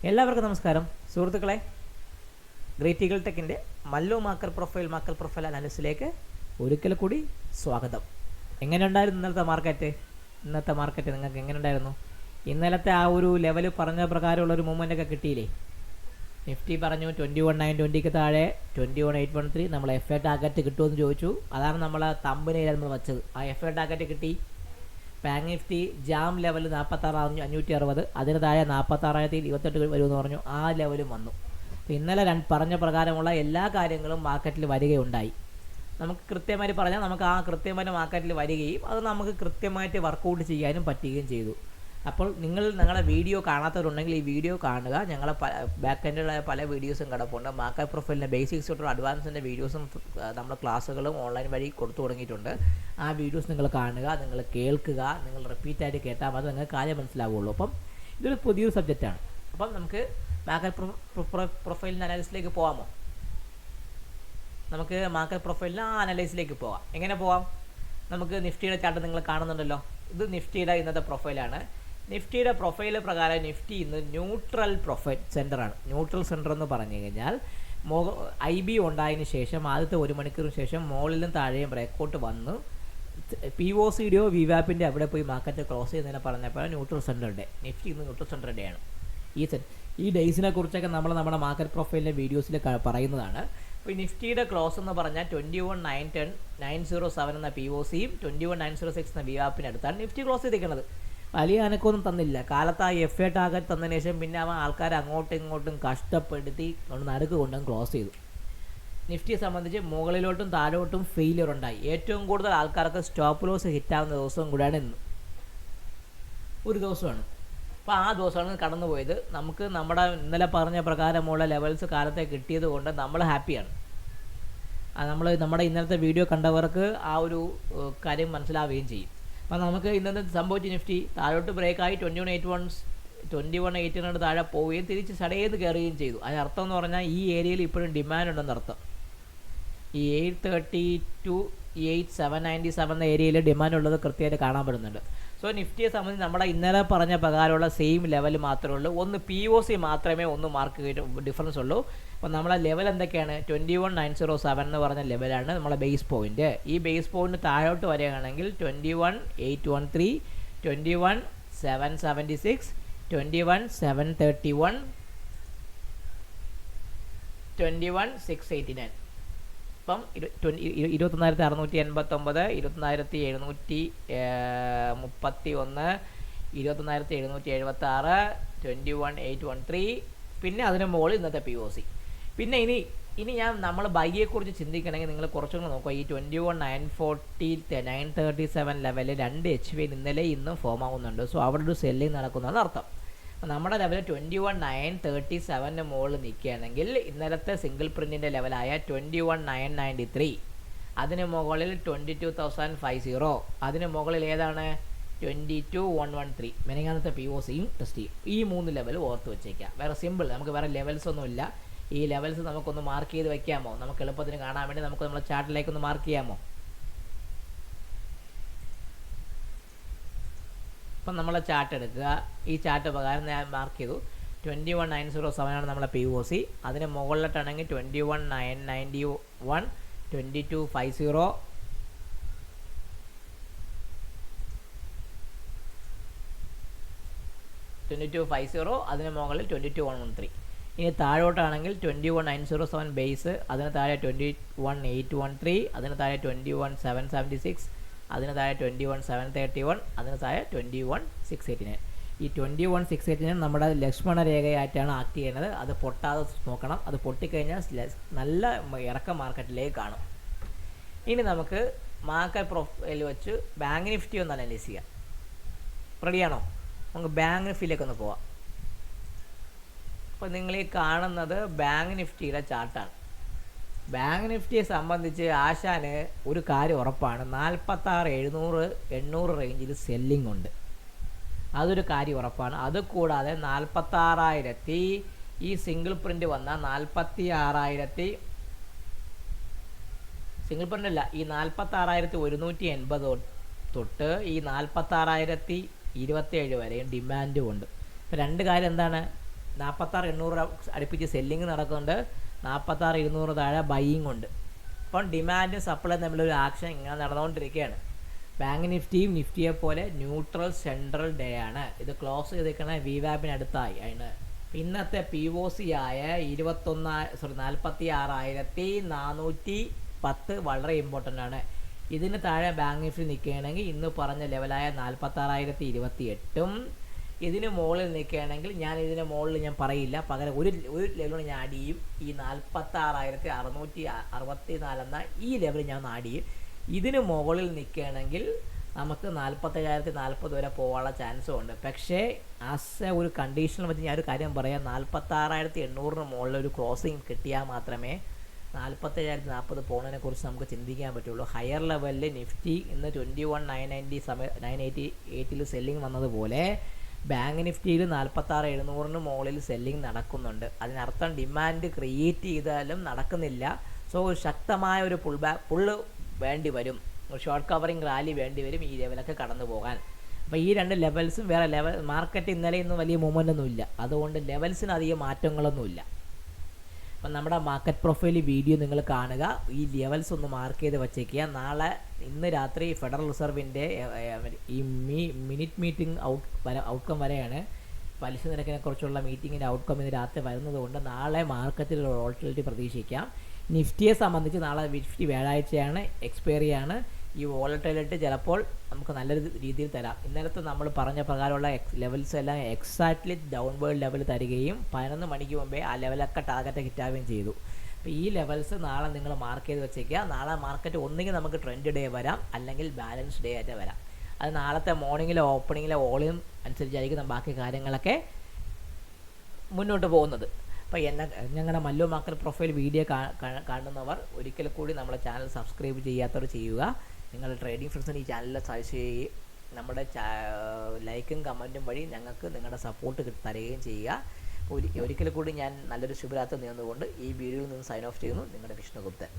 എല്ലാവർക്കും നമസ്കാരം സുഹൃത്തുക്കളെ. ഗ്രേറ്റ് ഈഗിൾ ടെക്കിൻ്റെ മല്ലു മാർക്കറ്റ് പ്രൊഫൈൽ അനാലിസിലേക്ക് ഒരിക്കൽ കൂടി സ്വാഗതം. എങ്ങനെയുണ്ടായിരുന്നു ഇന്നത്തെ മാർക്കറ്റ് നിങ്ങൾക്ക് എങ്ങനെയുണ്ടായിരുന്നു? ഇന്നലത്തെ ആ ഒരു ലെവൽ പറഞ്ഞ പ്രകാരമുള്ളൊരു മൂവ്മെൻ്റൊക്കെ കിട്ടിയില്ലേ? നിഫ്റ്റി പറഞ്ഞു 21,920 താഴെ 21,813 നമ്മൾ FA ടാർഗറ്റ് കിട്ടുമെന്ന് ചോദിച്ചു. അതാണ് നമ്മൾ തമ്പിനെയിൽ നമ്മൾ വച്ചത്. ആ FA ടാർഗറ്റ് കിട്ടി. ബാങ്ക് നിഫ്റ്റി ജാം ലെവൽ 46,560, അതിന് താഴെ 46,028 വരുമെന്ന് പറഞ്ഞു. ആ ലെവലും വന്നു. അപ്പോൾ ഇന്നലെ പറഞ്ഞ പ്രകാരമുള്ള എല്ലാ കാര്യങ്ങളും മാർക്കറ്റിൽ വരികയുണ്ടായി. നമുക്ക് കൃത്യമായിട്ട് പറഞ്ഞാൽ നമുക്ക് ആ കൃത്യമായിട്ട് മാർക്കറ്റിൽ വരികയും അത് നമുക്ക് കൃത്യമായിട്ട് വർക്കൗട്ട് ചെയ്യാനും പറ്റുകയും ചെയ്തു. അപ്പോൾ ഞങ്ങളുടെ വീഡിയോ കാണാത്തവരുണ്ടെങ്കിൽ ഈ വീഡിയോ കാണുക. ഞങ്ങളെ ബാക്ക് എൻഡിലായ പല വീഡിയോസും കിടപ്പുണ്ട്. മാർക്കറ്റ് പ്രൊഫൈലിൻ്റെ ബേസിക്സ് തൊട്ടുള്ള അഡ്വാൻസിൻ്റെ വീഡിയോസും നമ്മുടെ ക്ലാസ്സുകളും ഓൺലൈൻ വഴി കൊടുത്തു തുടങ്ങിയിട്ടുണ്ട്. ആ വീഡിയോസ് നിങ്ങൾ കാണുക, നിങ്ങൾ കേൾക്കുക, നിങ്ങൾ റിപ്പീറ്റായിട്ട് കേട്ടാൽ മതി നിങ്ങൾക്ക് കാര്യം മനസ്സിലാവുള്ളൂ. അപ്പം ഇതൊരു പുതിയൊരു സബ്ജക്റ്റാണ്. അപ്പം നമുക്ക് മാർക്കറ്റ് പ്രൊഫൈലിൻ്റെ അനാലിസിലേക്ക് പോകാമോ? നമുക്ക് മാർക്കറ്റ് പ്രൊഫൈലിൻ്റെ അനാലിസിലേക്ക് പോകാം. എങ്ങനെ പോകാം? നമുക്ക് നിഫ്റ്റിയുടെ ചാർട്ട് നിങ്ങൾ കാണുന്നുണ്ടല്ലോ. ഇത് നിഫ്റ്റിയുടെ ഇന്നത്തെ പ്രൊഫൈലാണ്. നിഫ്റ്റിയുടെ പ്രൊഫൈൽ പ്രകാരം നിഫ്റ്റി ഇന്ന് ന്യൂട്രൽ പ്രൊഫൈൽ സെൻറ്ററാണ്. ന്യൂട്രൽ സെൻറ്റർ എന്ന് പറഞ്ഞു കഴിഞ്ഞാൽ IB ഉണ്ടായതിന് ശേഷം ആദ്യത്തെ 1 മണിക്കൂറിന് ശേഷം മുകളിലും താഴെയും ബ്രേക്കൗട്ട് വന്ന് POCDയോ വിവാപ്പിൻ്റെ അവിടെ പോയി മാർക്കറ്റ് ക്ലോസ് ചെയ്യുന്നതിനെ പറഞ്ഞപ്പോൾ ന്യൂട്രൽ സെൻറ്റർ ഡേ. നിഫ്റ്റി ഇന്ന് ന്യൂട്രൽ സെൻറ്റർ ഡേ ആണ്. ഈ ഡേയ്സിനെ കുറിച്ചൊക്കെ നമ്മുടെ മാർക്കറ്റ് പ്രൊഫൈലിൻ്റെ വീഡിയോസിൽ പറയുന്നതാണ്. അപ്പോൾ ഈ നിഫ്റ്റിയുടെ ക്ലോസ് എന്ന് പറഞ്ഞാൽ 21,910 907 എന്ന POCയും 21,906 എന്ന വിവാപ്പിനടുത്താണ് നിഫ്റ്റി ക്ലോസ് ചെയ്തിരിക്കുന്നത്. വലിയ അനക്കമൊന്നും തന്നില്ല. കാലത്ത് ആ FA ടാർഗറ്റ് തന്നതിന് ശേഷം പിന്നെ ആൾക്കാർ അങ്ങോട്ടും ഇങ്ങോട്ടും കഷ്ടപ്പെടുത്തി നടുക്ക് കൊണ്ടും ക്ലോസ് ചെയ്തു. നിഫ്റ്റിയെ സംബന്ധിച്ച് മുകളിലോട്ടും താഴോട്ടും ഫെയിലിയർ ഉണ്ടായി. ഏറ്റവും കൂടുതൽ ആൾക്കാർക്ക് സ്റ്റോപ്പ് ലോസ് ഹിറ്റാവുന്ന ദിവസവും കൂടെയാണ് ഇന്ന്. ഒരു ദിവസമാണ്. അപ്പോൾ ആ ദിവസമാണ് കടന്നുപോയത്. നമുക്ക് ഇന്നലെ പറഞ്ഞ പ്രകാരമുള്ള ലെവൽസ് കാലത്തെ കിട്ടിയത് കൊണ്ട് നമ്മൾ ഹാപ്പിയാണ്. നമ്മുടെ ഇന്നലത്തെ വീഡിയോ കണ്ടവർക്ക് ആ ഒരു കാര്യം മനസ്സിലാവുകയും ചെയ്യും. അപ്പോൾ നമുക്ക് ഇന്നത്തെ സംഭവിച്ച നിഫ്റ്റി താഴോട്ട് ബ്രേക്കായി 21,800 താഴെ പോവുകയും തിരിച്ച് സടേന്ന് കയറുകയും ചെയ്തു. അതിനർത്ഥം എന്ന് പറഞ്ഞാൽ ഈ ഏരിയയിൽ ഇപ്പോഴും ഡിമാൻഡ് ഉണ്ടെന്ന് അർത്ഥം. ഈ 830 to 8,797 എന്ന ഏരിയയിൽ ഡിമാൻഡ് ഉള്ളത് കൃത്യമായിട്ട് കാണാൻ പറ്റുന്നുണ്ട്. സോ നിഫ്റ്റിയെ സംബന്ധിച്ച് നമ്മുടെ ഇന്നലെ പറഞ്ഞ പ്രകാരമുള്ള സെയിം ലെവൽ മാത്രമേ ഉള്ളൂ. ഒന്ന് POC മാത്രമേ മാർക്ക് ഡിഫറൻസ് ഉള്ളൂ. അപ്പോൾ നമ്മളെ ലെവൽ എന്തൊക്കെയാണ്? 21,907 എന്ന് പറഞ്ഞ ലെവലാണ് നമ്മളെ ബേസ് പോയിന്റ്. ഈ ബേസ് പോയിന്റ് താഴോട്ട് വരികയാണെങ്കിൽ 21,813, 21,776, 21,731, 21,689. ഇപ്പം 21,689, 21,731, 21,776, 21,813, പിന്നെ അതിന് മുകളിൽ ഇന്നത്തെ POC. പിന്നെ ഇനി നമ്മൾ ബൈയെക്കുറിച്ച് ചിന്തിക്കണമെങ്കിൽ നിങ്ങൾ കുറച്ചും കൂടെ നോക്കുക. ഈ 21,940, 937 ലെവലിൽ 2 HV ഇന്നലെ ഇന്നും ഫോം ആകുന്നുണ്ട്. സോ അവിടെ ഒരു സെല്ലിങ് നടക്കുന്നതാണ് അർത്ഥം. നമ്മുടെ ലെവൽ 21,937 മുകളിൽ നിൽക്കുകയാണെങ്കിൽ ഇന്നലത്തെ സിംഗിൾ പ്രിൻറ്റിൻ്റെ ലെവലായ 21,993, അതിന് മുകളിൽ 22,050, അതിന് മുകളിൽ ഏതാണ് 22,113 മെനങ്ങാനത്തെ POCയും ടെസ്റ്റ് ചെയ്യും. ഈ 3 ലെവൽ ഓർത്ത് വെച്ചേക്കാം. വേറെ സിമ്പിൾ, നമുക്ക് വേറെ ലെവൽസ് ഒന്നുമില്ല. ഈ ലെവൽസ് നമുക്കൊന്ന് മാർക്ക് ചെയ്ത് വെക്കാമോ? നമുക്ക് എളുപ്പത്തിന് കാണാൻ വേണ്ടി നമുക്ക് നമ്മുടെ ചാർട്ടിലേക്കൊന്ന് മാർക്ക് ചെയ്യാമോ? അപ്പം നമ്മളെ ചാർട്ട് എടുക്കുക. ഈ ചാർട്ട് പ്രകാരം ഞാൻ മാർക്ക് ചെയ്തു. 21,907 ആണ് നമ്മളെ POC. അതിന് മുകളിലോട്ടാണെങ്കിൽ 21,991, 22,50, 22,50, അതിന് മുകളിൽ 22,113. ഇനി താഴോട്ടാണെങ്കിൽ 21,907 ബേസ്, അതിന് താഴെ 21,813, അതിന് താഴെ 21,776, അതിന് താഴെ 21,731, അതിന് താഴെ 21,689. ഈ 21,689 നമ്മുടെ ലക്ഷ്മണ രേഖയായിട്ടാണ് ആക്ട് ചെയ്യുന്നത്. അത് പൊട്ടാതെ നോക്കണം. അത് പൊട്ടിക്കഴിഞ്ഞാൽ നല്ല ഇറക്കം മാർക്കറ്റിലേക്ക് കാണും. ഇനി നമുക്ക് മാർക്കറ്റ് പ്രൊഫൈൽ വെച്ച് ബാങ്ക് നിഫ്റ്റി ഒന്ന് അനലൈസ് ചെയ്യാം. റെഡിയാണോ? നമുക്ക് ബാങ്ക് നിഫ്റ്റിയിലേക്ക് ഒന്ന് പോവാം. അപ്പോൾ നിങ്ങൾ ഈ കാണുന്നത് ബാങ്ക് നിഫ്റ്റിയുടെ ചാർട്ടാണ്. ബാങ്ക് നിഫ്റ്റിയെ സംബന്ധിച്ച് ആശാന് ഒരു കാര്യം ഉറപ്പാണ്. 46,700, 800 റേഞ്ചിൽ സെല്ലിംഗ് ഉണ്ട്. അതൊരു കാര്യം ഉറപ്പാണ്. അതുകൂടാതെ 46,000 ഈ സിംഗിൾ പ്രിൻ്റ് വന്ന 46,000 സിംഗിൾ പ്രിൻ്റ് അല്ല, ഈ 46,180 തൊട്ട് ഈ 46,027 വരെയും ഡിമാൻഡും ഉണ്ട്. ഇപ്പോൾ രണ്ട് കാര്യം എന്താണ്? 46,800 അടുപ്പിച്ച് സെല്ലിങ് നടക്കുന്നുണ്ട്, 46,200 താഴെ ബൈയിങ് ഉണ്ട്. അപ്പം ഡിമാൻഡും സപ്ലൈ തമ്മിലൊരു ആക്ഷൻ ഇങ്ങനെ നടന്നുകൊണ്ടിരിക്കുകയാണ്. ബാങ്ക് നിഫ്റ്റിയും നിഫ്റ്റിയെ പോലെ ന്യൂട്രൽ സെൻട്രൽ ഡേ ആണ്. ഇത് ക്ലോസ് ചെയ്തിരിക്കണ VWAP-അടുത്തായി. അതിന് ഇന്നത്തെ POC ആയ 46,410 വളരെ ഇമ്പോർട്ടൻ്റ് ആണ്. ഇതിന് താഴെ ബാങ്ക് നിഫ്റ്റി നിൽക്കുകയാണെങ്കിൽ ഇന്ന് പറഞ്ഞ ലെവലായ 46,028ഉം ഇതിന് മുകളിൽ നിൽക്കുകയാണെങ്കിൽ ഇതിന് മുകളിൽ ഞാൻ പറയില്ല, പകരം ഒരു ലെവലിൽ ഞാൻ ആഡ് ചെയ്യും. ഈ 46,664 എന്ന ഈ ലെവലിൽ ഞാൻ ആഡ് ചെയ്യും. ഇതിന് മുകളിൽ നിൽക്കുകയാണെങ്കിൽ നമുക്ക് 47,040 വരെ പോകാനുള്ള ചാൻസും ഉണ്ട്. പക്ഷേ ആസ് ഒരു കണ്ടീഷനിൽ വെച്ച് ഞാനൊരു കാര്യം പറയാം, 46,800 മുകളിൽ ഒരു ക്രോസിങ് കിട്ടിയാൽ മാത്രമേ 47,040 പോകുന്നതിനെ കുറിച്ച് നമുക്ക് ചിന്തിക്കാൻ പറ്റുള്ളൂ. ഹയർ ലെവലിൽ നിഫ്റ്റി ഇന്ന് 21,990 സെല്ലിങ് വന്നതുപോലെ ബാങ്ക് നിഫ്റ്റിയിൽ 46,700 മുകളിൽ സെല്ലിങ് നടക്കുന്നുണ്ട്. അതിനർത്ഥം ഡിമാൻഡ് ക്രിയേറ്റ് ചെയ്താലും നടക്കുന്നില്ല. സോ ഒരു ശക്തമായ ഒരു പുള്ള് വേണ്ടി വരും, ഷോർട്ട് കവറിങ് റാലി വേണ്ടി വരും ഈ ലെവലൊക്കെ കടന്നു പോകാൻ. അപ്പോൾ ഈ രണ്ട് ലെവൽസും വേറെ മാർക്കറ്റ് ഇന്നലെ ഇന്നും വലിയ മൂവ്മെൻ്റ് ഒന്നുമില്ല, അതുകൊണ്ട് ലെവൽസിന് അധികം മാറ്റങ്ങളൊന്നുമില്ല. അപ്പം നമ്മുടെ മാർക്കറ്റ് പ്രൊഫൈൽ വീഡിയോ നിങ്ങൾ കാണുക, ഈ ലെവൽസ് ഒന്ന് മാർക്ക് ചെയ്ത് വച്ചേക്കുക. ഇന്ന് രാത്രി ഫെഡറൽ റിസർവിൻ്റെ ഈ മിനിറ്റ് മീറ്റിംഗ് ഔട്ട്കം വരെയാണ്. പലിശ നിരക്കിനെ കുറിച്ചുള്ള മീറ്റിങ്ങിൻ്റെ ഔട്ട്കം ഇന്ന് രാത്രി വരുന്നത് കൊണ്ട് നാളെ മാർക്കറ്റിൽ വോളറ്റിലിറ്റി പ്രതീക്ഷിക്കാം. നിഫ്റ്റിയെ സംബന്ധിച്ച് നാളെ നിഫ്റ്റി വ്യാഴാഴ്ചയാണ്, എക്സ്പയറിയാണ്. ഈ വോളറ്റിലിറ്റി ചിലപ്പോൾ നമുക്ക് നല്ലൊരു രീതിയിൽ തരാം. ഇന്നലത്തെ നമ്മൾ പറഞ്ഞ പ്രകാരമുള്ള ലെവൽസ് എല്ലാം എക്സാക്ട്ലി ഡൗൺവേർഡ് ലെവൽ തരികയും 11 മണിക്ക് മുമ്പേ ആ ലെവലൊക്കെ ടാർഗറ്റ് കിട്ടാവുകയും ചെയ്തു. അപ്പോൾ ഈ ലെവൽസ് നാളെ നിങ്ങൾ മാർക്ക് ചെയ്ത് വെച്ചേക്കുക. നാളെ മാർക്കറ്റ് ഒന്നുകിൽ നമുക്ക് ട്രെൻഡ് ഡേ വരാം, അല്ലെങ്കിൽ ബാലൻസ് ഡേ ആയിട്ട് വരാം. അത് നാളത്തെ മോർണിംഗിലെ ഓപ്പണിങ്ങിലെ വോളിയം അനുസരിച്ചായിരിക്കും ബാക്കി കാര്യങ്ങളൊക്കെ മുന്നോട്ട് പോകുന്നത്. അപ്പോൾ ഞങ്ങളുടെ മല്ലു മാർക്കറ്റ് പ്രൊഫൈൽ വീഡിയോ കാണുന്നവർ ഒരിക്കൽ കൂടി നമ്മുടെ ചാനൽ സബ്സ്ക്രൈബ് ചെയ്യാത്തവർ ചെയ്യുക. നിങ്ങളുടെ ട്രേഡിംഗ് ഫ്രണ്ട്സിന് ഈ ചാനലിൽ സജസ്റ്റ് ചെയ്യുകയും നമ്മുടെ ലൈക്കും കമൻറ്റും വഴി ഞങ്ങൾക്ക് നിങ്ങളുടെ സപ്പോർട്ട് തരികയും ചെയ്യുക. ഒരിക്കൽ കൂടി ഞാൻ നല്ലൊരു ശുഭരാത്രി നേർന്നുകൊണ്ട് ഈ വീഡിയോയിൽ നിന്ന് സൈൻ ഓഫ് ചെയ്യുന്നു. നിങ്ങളുടെ വിഷ്ണുഗുപ്തൻ.